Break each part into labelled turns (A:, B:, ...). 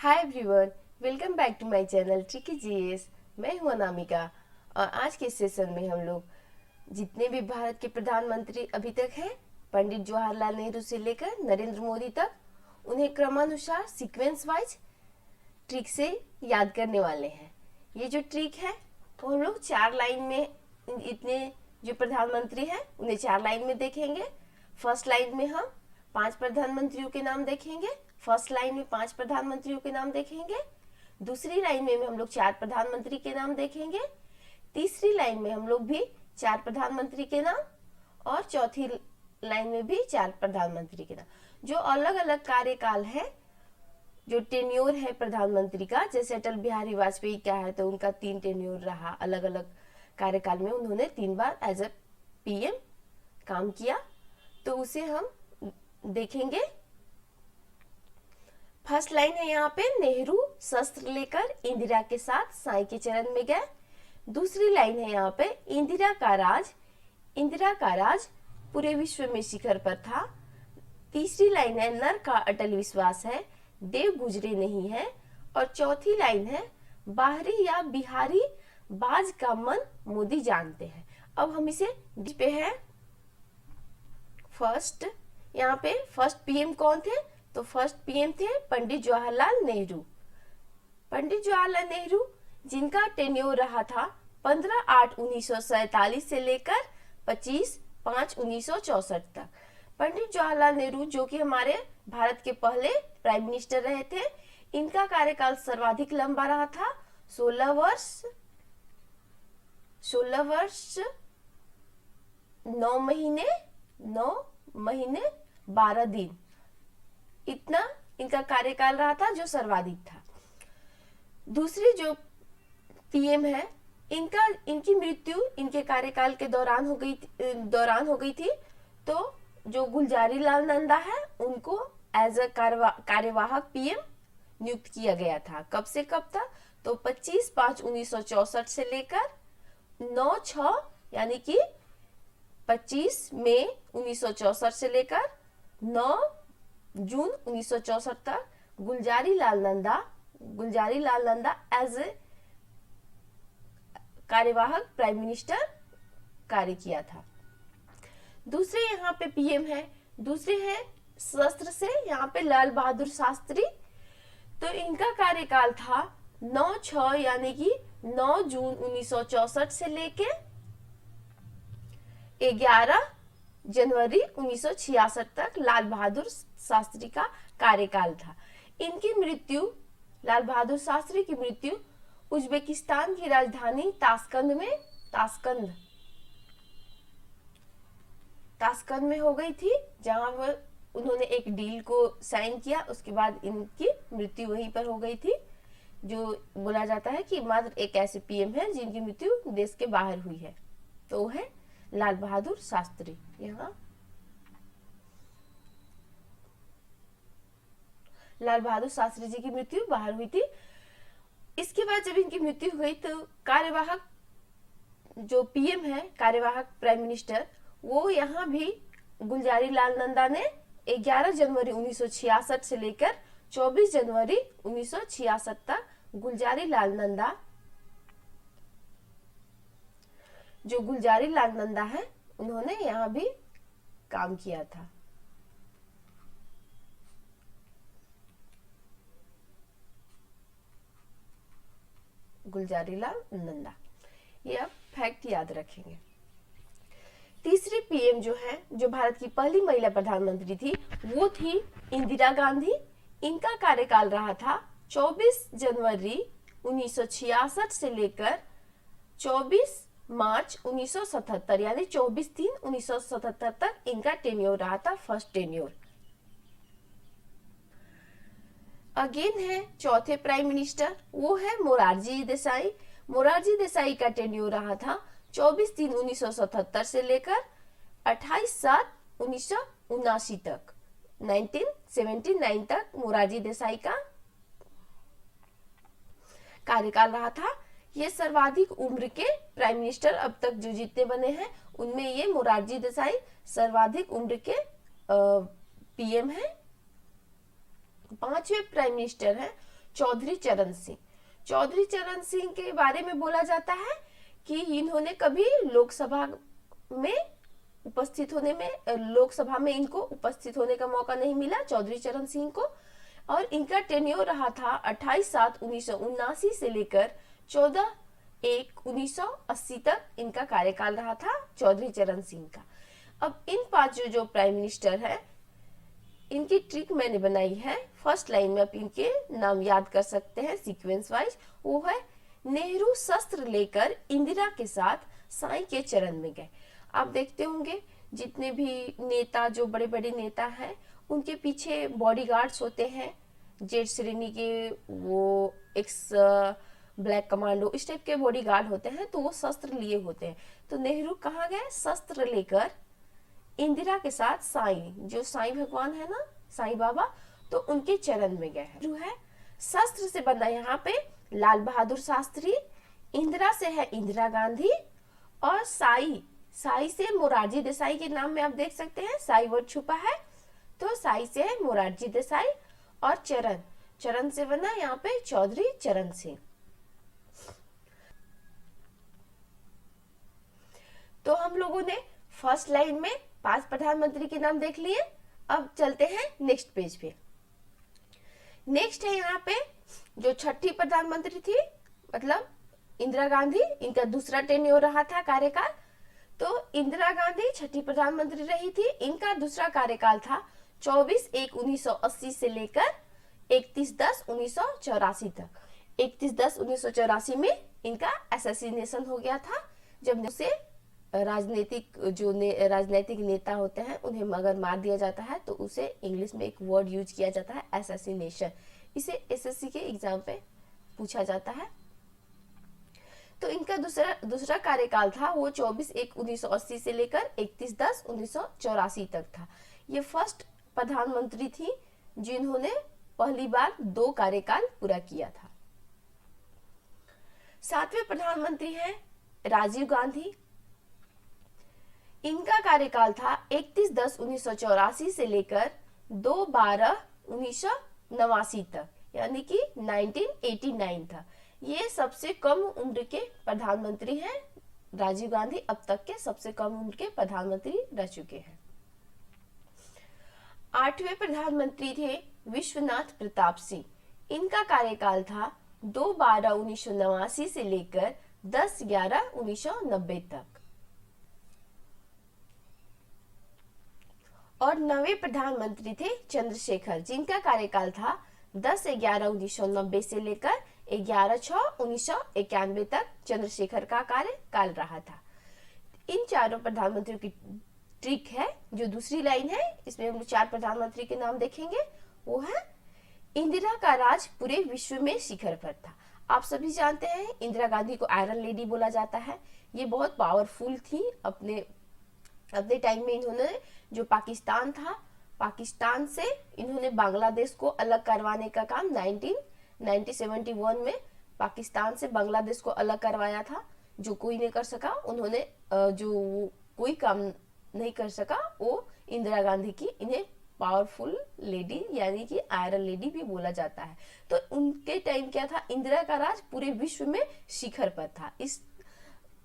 A: Hi everyone, welcome back to my channel tricky GS. मैं हूं अनामिका और आज के सेशन में हम लोग जितने भी भारत के प्रधानमंत्री अभी तक हैं, पंडित जवाहरलाल नेहरू से लेकर नरेंद्र मोदी तक, उन्हें क्रमानुसार सीक्वेंस वाइज ट्रिक से याद करने वाले हैं। ये जो ट्रिक है वो हम लोग 4 लाइन में इतने जो प्रधानमंत्री हैं उन्हें 4 लाइन में देखेंगे। फर्स्ट लाइन में हम 5 प्रधानमंत्रियों के नाम देखेंगे, फर्स्ट लाइन में 5 प्रधानमंत्रियों के नाम देखेंगे, दूसरी लाइन में हम लोग 4 प्रधानमंत्री के नाम देखेंगे, तीसरी लाइन में हम लोग भी 4 प्रधानमंत्री के नाम और चौथी लाइन में भी 4 प्रधानमंत्री के नाम। जो अलग अलग कार्यकाल है, जो टेन्योर है प्रधानमंत्री का, जैसे अटल बिहारी वाजपेयी क्या है तो उनका 3 टेन्योर रहा, अलग अलग कार्यकाल में उन्होंने 3 बार एज ए पीएम काम किया, तो उसे हम देखेंगे। फर्स्ट लाइन है यहाँ पे, नेहरू शस्त्र लेकर इंदिरा के साथ साईं के चरण में गए। दूसरी लाइन है यहाँ पे, इंदिरा का राज पूरे विश्व में शिखर पर था। तीसरी लाइन है, नर का अटल विश्वास है, देव गुजरे नहीं है। और चौथी लाइन है, बाहरी या बिहारी बाज का मन मोदी जानते हैं। अब हम इसे पे है। फर्स्ट, यहाँ पे फर्स्ट पीएम कौन थे? तो फर्स्ट पीएम थे पंडित जवाहरलाल नेहरू। पंडित जवाहरलाल नेहरू जिनका टेन्योर रहा था 15/8/1947 से लेकर 25/5/1964 तक। पंडित जवाहरलाल नेहरू जो कि हमारे भारत के पहले प्राइम मिनिस्टर रहे थे, इनका कार्यकाल सर्वाधिक लंबा रहा था, 16 वर्ष 9 महीने 12 दिन, इतना इनका कार्यकाल रहा था जो सर्वाधिक था। दूसरी जो पीएम है, इनकी मृत्यु इनके कार्यकाल के दौरान हो गई थी। तो जो गुलजारी लाल नंदा है उनको एज अ कार्यवाहक पीएम नियुक्त किया गया था। कब से कब तक? तो 25/5/1964 से लेकर 9/6 यानी कि 25 मई 1964 से लेकर 9 जून 1964 तक गुलजारी लाल नंदा एज ए कार्यवाहक प्राइम मिनिस्टर कार्य किया था। दूसरे यहाँ पे पीएम है, दूसरे हैं शस्त्र से, यहाँ पे लाल बहादुर शास्त्री। तो इनका कार्यकाल था 9/6 यानी कि 9 जून 1964 से लेके 11 जनवरी 1966 तक लाल बहादुर शास्त्री का कार्यकाल था। इनकी मृत्यु, लाल बहादुर शास्त्री की मृत्यु उज्बेकिस्तान की राजधानी ताशकंद में हो गई थी, जहां वह उन्होंने एक डील को साइन किया। उसके बाद इनकी मृत्यु वहीं पर हो गई थी। जो बोला जाता है कि मात्र एक ऐसे पीएम है जिनकी मृत्यु देश के बाहर हुई है, तो वो है लाल बहादुर शास्त्री। यहाँ लाल बहादुर शास्त्री जी की मृत्यु बाहर हुई थी। इसके बाद जब इनकी मृत्यु हुई तो कार्यवाहक जो पीएम है, कार्यवाहक प्राइम मिनिस्टर, वो यहाँ भी गुलजारी लाल नंदा ने 11 जनवरी 1966 से लेकर 24 जनवरी 1966 तक गुलजारी लाल नंदा है, उन्होंने यहाँ भी काम किया था। गुलजारी लाल नंदा, ये आप फैक्ट याद रखेंगे। तीसरी पीएम जो है, जो भारत की पहली महिला प्रधानमंत्री थी, वो थी इंदिरा गांधी। इनका कार्यकाल रहा था 24 जनवरी 1966 से लेकर 24 मार्च 1977 यानी 24/3/1977 तक इनका टेन्योर रहा था, फर्स्ट टेन्योर। अगेन है चौथे प्राइम मिनिस्टर, वो है मोरारजी देसाई। मोरारजी देसाई का टेन्योर रहा था 24/3/1977 से लेकर 28/7/1979 तक, 1979 तक मोरारजी देसाई का कार्यकाल रहा था। ये सर्वाधिक उम्र के प्राइम मिनिस्टर अब तक जो जितने बने हैं उनमें ये मोरारजी देसाई सर्वाधिक उम्र के पीएम हैं। 5वें प्राइम मिनिस्टर हैं चौधरी चरण सिंह। चौधरी चरण सिंह के बारे में बोला जाता है कि इन्होंने कभी लोकसभा में इनको उपस्थित होने का मौका नहीं मिला, चौधरी चरण सिंह को। और इनका टेन्योर रहा था 28/7/1979 से लेकर 14/1/1980 तक इनका कार्यकाल रहा था चौधरी चरण सिंह का। अब इन पांचों जो प्राइम मिनिस्टर हैं, इनकी ट्रिक मैंने बनाई है। फर्स्ट लाइन में आप इनके नाम याद कर सकते हैं सीक्वेंस वाइज। वो है, नेहरू शस्त्र लेकर इंदिरा के साथ साईं के चरण में गए। आप देखते होंगे जितने भी नेता, जो बड़े बड़े नेता हैं, उनके पीछे बॉडीगार्ड्स होते हैं, जेड श्रेणी के, वो एक्स ब्लैक कमांडो, इस टाइप के बॉडीगार्ड होते हैं, तो वो शस्त्र लिए होते हैं। तो नेहरू कहाँ गए? शस्त्र लेकर इंदिरा के साथ साईं, जो साईं भगवान है ना, साईं बाबा, तो उनके चरण में गए हैं। जो है शस्त्र से बना यहाँ पे लाल बहादुर शास्त्री, इंदिरा से है इंदिरा गांधी, और साई से मोरारजी देसाई के नाम में आप देख सकते हैं साई वर्ड छुपा है, तो साई से है मोरारजी देसाई, और चरण से बना यहाँ पे चौधरी चरण सिंह। तो हम लोगों ने फर्स्ट लाइन में 5 प्रधानमंत्री के नाम देख लिए। अब चलते हैं नेक्स्ट पेज पे। नेक्स्ट है यहाँ पे जो छठी प्रधानमंत्री थी, मतलब इंदिरा गांधी, इनका दूसरा टेन्योर रहा था कार्यकाल। तो इंदिरा गांधी छठी प्रधानमंत्री रही थी। इनका दूसरा कार्यकाल था 24/1/1980 से लेकर 31/10/1984 तक। 31/10/1984 में इनका असैसिनेशन हो गया था, जब उसे राजनीतिक नेता होते हैं उन्हें अगर मार दिया जाता है तो उसे इंग्लिश में एक वर्ड यूज किया जाता है, असैसिनेशन। इसे एसएससी के एग्जाम पे पूछा जाता है। तो इनका दूसरा कार्यकाल था वो 24/1/1980 से लेकर 31/10/1984 तक था। ये फर्स्ट प्रधानमंत्री थी जिन्होंने पहली बार 2 कार्यकाल पूरा किया था। 7वें प्रधानमंत्री हैं राजीव गांधी। इनका कार्यकाल था 31/10/1984 से लेकर 2/12/1989 तक, यानी कि 1989 था। ये सबसे कम उम्र के प्रधानमंत्री हैं। राजीव गांधी अब तक के सबसे कम उम्र के प्रधानमंत्री रह चुके हैं। 8वें प्रधानमंत्री थे विश्वनाथ प्रताप सिंह। इनका कार्यकाल था 2/12/1989 से लेकर 10/11/1990 तक। और 9वें प्रधानमंत्री थे चंद्रशेखर, जिनका कार्यकाल था 10/11/1990 से लेकर 11/6/1991 तक चंद्रशेखर का कार्यकाल रहा था। इन चारों प्रधानमंत्रियों की ट्रिक है, जो दूसरी लाइन है, इसमें हम 4 प्रधानमंत्री के नाम देखेंगे। वो है, इंदिरा का राज पूरे विश्व में शिखर पर था। आप सभी जानते हैं इंदिरा गांधी को आयरन लेडी बोला जाता है। ये बहुत पावरफुल थी। अपने टाइम में इन्होंने जो पाकिस्तान था, पाकिस्तान से इन्होंने बांग्लादेश को अलग करवाने का काम 1971 में पाकिस्तान से बांग्लादेश को अलग करवाया था, जो कोई नहीं कर सका। उन्होंने जो कोई काम नहीं कर सका, वो इंदिरा गांधी की, इन्हें पावरफुल लेडी यानी कि आयरन लेडी भी बोला जाता है। तो उनके टाइम क्या था, इंदिरा का राज पूरे विश्व में शिखर पर था। इस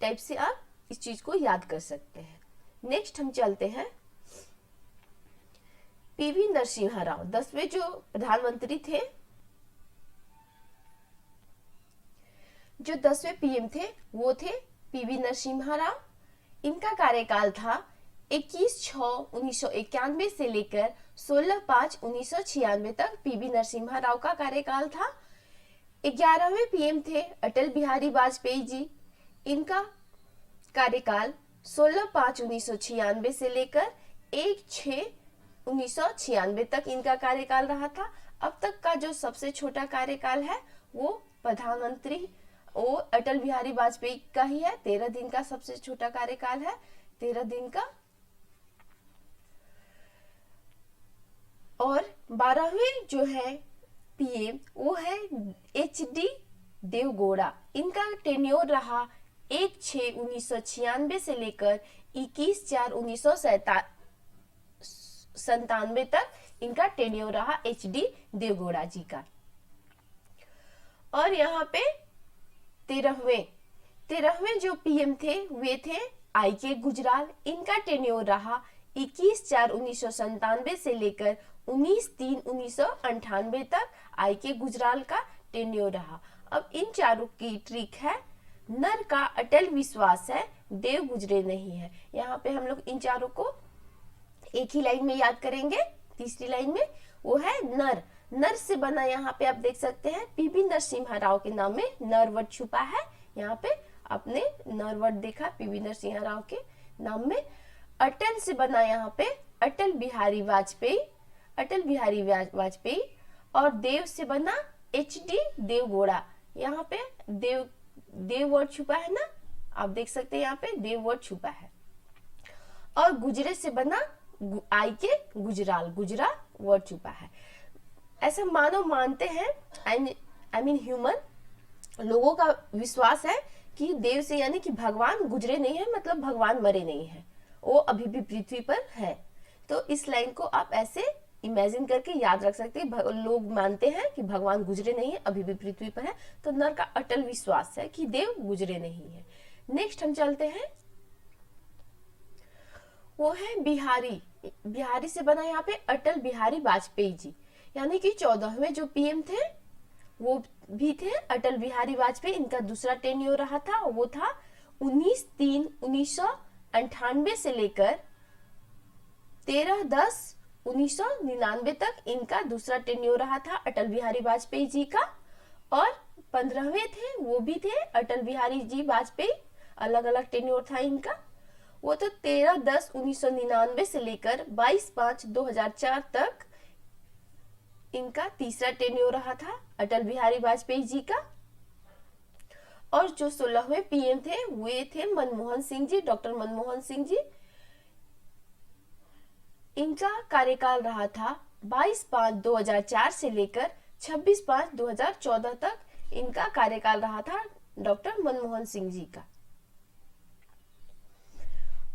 A: टाइप से आप इस चीज को याद कर सकते हैं। नेक्स्ट हम चलते हैं पीवी नरसिम्हा राव। 10वें जो प्रधानमंत्री थे, जो 10वें पीएम थे, वो थे पीवी नरसिम्हा राव। इनका कार्यकाल था 21/6/1991 से लेकर 16/5/1996 तक पीवी नरसिम्हा राव का कार्यकाल था। 11वें पीएम थे अटल बिहारी वाजपेयी जी। इनका कार्यकाल 16/5/1996 से लेकर 1/6/1996 तक इनका कार्यकाल रहा था। अब तक का जो सबसे छोटा कार्यकाल है वो अटल बिहारी वाजपेयी का ही है। 13 दिन का सबसे छोटा कार्यकाल है, 13 दिन का। और 12वें जो है पीएम वो है HD देवगौड़ा। इनका टेन्योर रहा 1/6/1996 से लेकर 21/4/1997 तक इनका टेन्योर रहा HD देवगौड़ा जी का। और यहाँ पे 13वें जो पीएम थे वे थे आई के गुजराल। इनका टेन्योर रहा 21/4/1997 से लेकर 19/3/1998 तक आई के गुजराल का टेन्योर रहा। अब इन चारों की ट्रिक है, नर का अटल विश्वास है, देव गुजरे नहीं है। यहाँ पे हम लोग इन चारों को एक ही लाइन में याद करेंगे। तीसरी लाइन में वो है नर। नर से बना यहाँ पे आप देख सकते हैं पीवी नरसिम्हा राव के नाम में नर वर्ड छुपा है। यहाँ पे आपने नर वर्ड देखा पीवी नरसिम्हा राव के नाम में। अटल से बना यहाँ पे अटल बिहारी वाजपेयी, अटल बिहारी वाजपेयी। और देव से बना HD देवगौड़ा। यहाँ पे देव वर्ड छुपा है ना, आप देख सकते हैं यहाँ पे देव वर्ड छुपा है। और गुजरे से बना आई के गुजराल, गुजरा वर्ड छुपा है। ऐसा मानव मानते हैं, आई मीन ह्यूमन लोगों का विश्वास है कि देव से यानी कि भगवान गुजरे नहीं है, मतलब भगवान मरे नहीं है, वो अभी भी पृथ्वी पर है। तो इस लाइन को आप ऐसे इमेजिन करके याद रख सकते हैं। लोग मानते हैं कि भगवान गुजरे नहीं है, अभी भी पृथ्वी पर है, तो नर का अटल विश्वास है कि देव गुजरे नहीं है। नेक्स्ट हम चलते हैं, वो है बिहारी। बिहारी से बना यहाँ पे अटल बिहारी वाजपेयी जी, यानी कि 14वें जो पीएम थे वो भी थे अटल बिहारी वाजपेयी। इनका दूसरा टेन्योर रहा था, वो था 19/3/1998 से लेकर 13/10/1999 तक इनका दूसरा टेन्योर रहा था अटल बिहारी वाजपेयी जी का। और 15वें थे वो भी थे अटल बिहारी जी वाजपेयी, अलग अलग टेन्योर था इनका। वो तो 13/10/1999 से लेकर 22/5/2004 तक इनका तीसरा टेन्योर रहा था अटल बिहारी वाजपेयी जी का। और जो 16वें पीएम थे वे थे मनमोहन सिंह जी, डॉक्टर मनमोहन सिंह जी। इनका कार्यकाल रहा था 22/5/2004 से लेकर 26/5/2014 तक इनका कार्यकाल रहा था डॉक्टर मनमोहन सिंह जी का।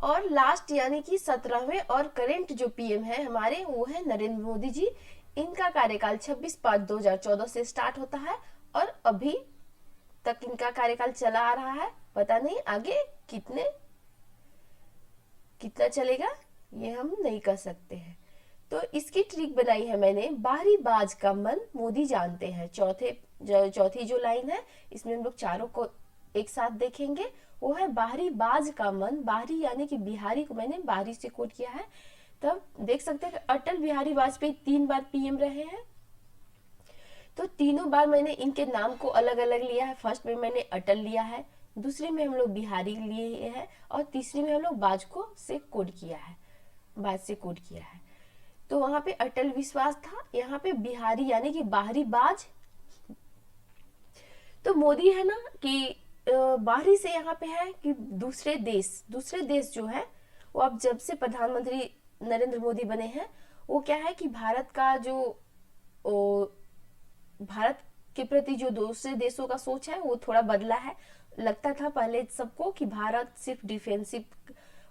A: और लास्ट यानी कि 17वें और करंट जो पीएम है हमारे वो है नरेंद्र मोदी जी। इनका कार्यकाल 26/5/2014 से स्टार्ट होता है और अभी तक इनका कार्यकाल चला आ रहा है। पता नहीं आगे कितना चलेगा, ये हम नहीं कर सकते हैं। तो इसकी ट्रिक बनाई है मैंने, बाहरी बाज का मन मोदी जानते हैं। चौथी जो लाइन है इसमें हम लोग चारों को एक साथ देखेंगे। वो है बाहरी बाज का मन, बाहरी यानी कि बिहारी को मैंने बाहरी से कोट किया है। तब देख सकते हैं कि अटल बिहारी वाजपेयी 3 बार पीएम रहे हैं, तो तीनों बार मैंने इनके नाम को अलग अलग लिया है। फर्स्ट में मैंने अटल लिया है, दूसरे में हम लोग बिहारी लिए हैं और तीसरे में हम लोग बाज को से कोड किया है, बाज से कोड किया है। तो वहां पे अटल विश्वास था, यहाँ पे बिहारी यानी कि बाहरी बाज। तो मोदी है ना कि बाहरी से यहाँ पे है कि दूसरे देश जो है वो अब जब से प्रधानमंत्री नरेंद्र मोदी बने हैं वो क्या है कि भारत का जो भारत के प्रति जो दूसरे देशों का सोच है वो थोड़ा बदला है। लगता था पहले सबको कि भारत सिर्फ डिफेंसिव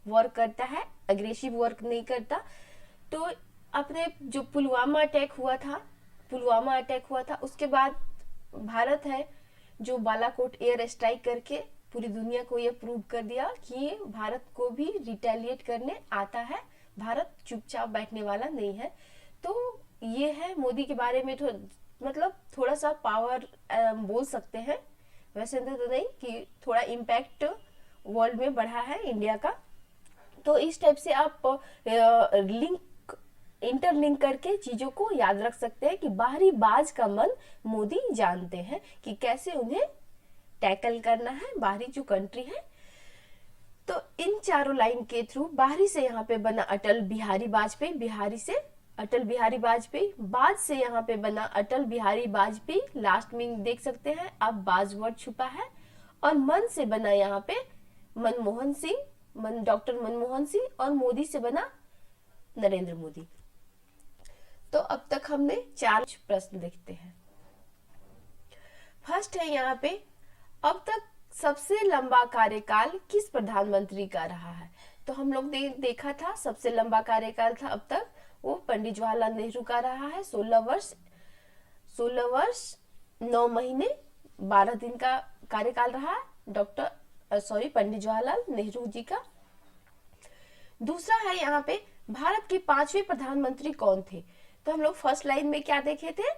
A: वर्क करता है, अग्रेसिव वर्क नहीं करता। तो अपने जो पुलवामा अटैक हुआ था उसके बाद भारत है जो बालाकोट एयर स्ट्राइक करके पूरी दुनिया को ये प्रूव कर दिया कि भारत को भी रिटेलिएट करने आता है, भारत चुपचाप बैठने वाला नहीं है। तो ये है मोदी के बारे में, तो मतलब थोड़ा सा पावर बोल सकते हैं, वैसे तो नहीं कि थोड़ा इम्पैक्ट वर्ल्ड में बढ़ा है इंडिया का। तो इस टाइप से आप इंटरलिंक करके चीजों को याद रख सकते हैं कि बाहरी बाज का मन मोदी जानते हैं कि कैसे उन्हें टैकल करना है, बाहरी जो कंट्री है। तो इन चारों लाइन के थ्रू बाहरी से यहाँ पे बना अटल बिहारी वाजपेयी, बिहारी से अटल बिहारी वाजपेयी, बाज से यहाँ पे बना अटल बिहारी वाजपेयी, लास्ट में देख सकते हैं अब बाज वर्ड छुपा है। और मन से बना यहाँ पे मनमोहन सिंह, डॉक्टर मनमोहन सिंह, और मोदी से बना नरेंद्र मोदी। तो अब तक हमने 4 प्रश्न देखते हैं। फर्स्ट है यहाँ पे, अब तक सबसे लंबा कार्यकाल किस प्रधानमंत्री का रहा है? तो हम लोग देखा था सबसे लंबा कार्यकाल था अब तक वो पंडित जवाहरलाल नेहरू का रहा है, 16 वर्ष 9 महीने 12 दिन का कार्यकाल रहा पंडित जवाहरलाल नेहरू जी का। दूसरा है यहाँ पे भारत के 5वें प्रधानमंत्री कौन थे। तो हम लोग फर्स्ट लाइन में क्या देखे थे,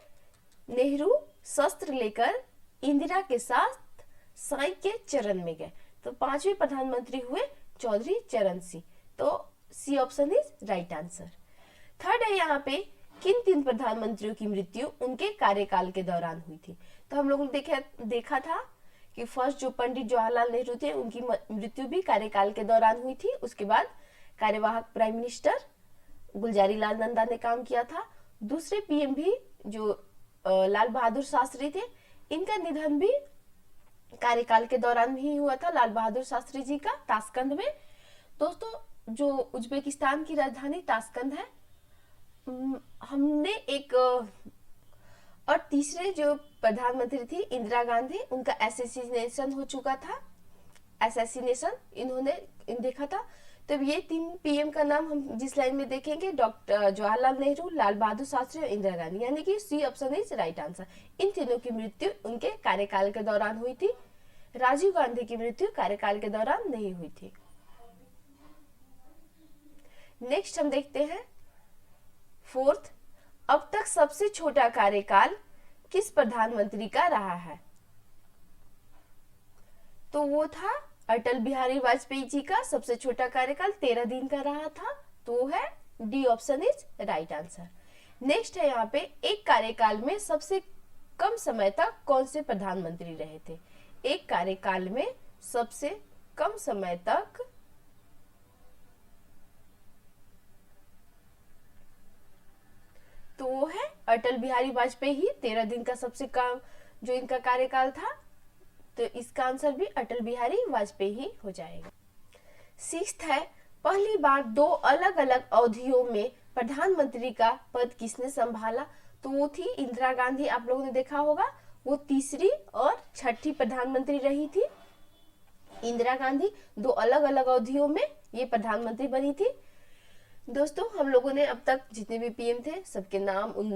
A: नेहरू शस्त्र लेकर इंदिरा के साथ साई के चरण में गए। तो 5वें प्रधानमंत्री हुए चौधरी चरण सिंह। तो C option is right answer. Third है यहाँ पे किन 3 प्रधानमंत्रियों की मृत्यु उनके कार्यकाल के दौरान हुई थी। तो हम लोगों ने देखा था कि फर्स्ट जो पंडित जवाहरलाल नेहरू थे उनकी मृत्यु भी कार्यकाल के दौरान हुई थी। उसके बाद कार्यवाहक प्राइम मिनिस्टर गुलजारी लाल नंदा ने काम किया था। दूसरे पीएम भी जो लाल बहादुर शास्त्री थे, इनका निधन भी कार्यकाल के दौरान ही हुआ था, लाल बहादुर शास्त्री जी का, ताशकंद में। दोस्तों जो उज्बेकिस्तान की राजधानी ताशकंद है, हमने एक और तीसरे जो प्रधानमंत्री थी इंदिरा गांधी, उनका असैसिनेशन हो चुका था, इन्होंने देखा था। तो ये 3 पीएम का नाम हम जिस लाइन में देखेंगे, डॉक्टर जवाहरलाल नेहरू, लाल बहादुर शास्त्री और इंदिरा गांधी, यानी कि C option is right answer. इन तीनों की मृत्यु उनके कार्यकाल के दौरान हुई थी। राजीव गांधी की मृत्यु कार्यकाल के दौरान नहीं हुई थी। नेक्स्ट हम देखते हैं फोर्थ, अब तक सबसे छोटा कार्यकाल किस प्रधानमंत्री का रहा है। तो वो था अटल बिहारी वाजपेयी जी का। सबसे छोटा कार्यकाल 13 दिन का रहा था। तो वो है D option is right answer. Next है यहाँ पे एक कार्यकाल में सबसे कम समय तक कौन से प्रधानमंत्री रहे थे। एक कार्यकाल में सबसे कम समय तक तो वो है अटल बिहारी वाजपेयी। 13 दिन का सबसे कम जो इनका कार्यकाल था, तो इसका आंसर भी अटल बिहारी वाजपेयी हो जाएगा। सिक्स्थ है पहली बार 2 अलग अलग अवधियों में प्रधानमंत्री का पद किसने संभाला। तो वो थी इंदिरा गांधी। आप लोगों ने देखा होगा, वो तीसरी और छठी प्रधानमंत्री रही थी। इंदिरा गांधी 2 अलग अलग अवधियों में ये प्रधानमंत्री बनी थी। दोस्तों हम लोगों ने अब तक जितने भी पीएम थे सबके नाम उन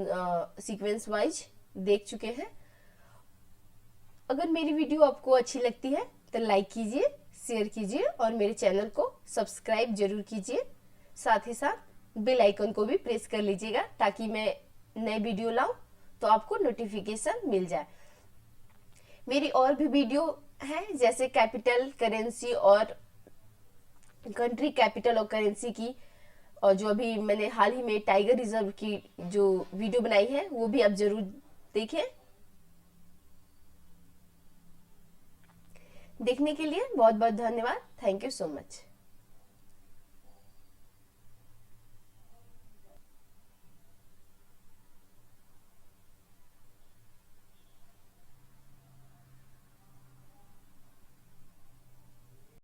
A: सीक्वेंस वाइज देख चुके हैं। अगर मेरी वीडियो आपको अच्छी लगती है तो लाइक कीजिए, शेयर कीजिए और मेरे चैनल को सब्सक्राइब जरूर कीजिए। साथ ही साथ बेल आइकन को भी प्रेस कर लीजिएगा ताकि मैं नए वीडियो लाऊं तो आपको नोटिफिकेशन मिल जाए। मेरी और भी वीडियो है जैसे कैपिटल करेंसी और कंट्री कैपिटल और करेंसी की, और जो अभी मैंने हाल ही में टाइगर रिजर्व की जो वीडियो बनाई है वो भी आप जरूर देखें। देखने के लिए बहुत बहुत धन्यवाद। Thank you so much.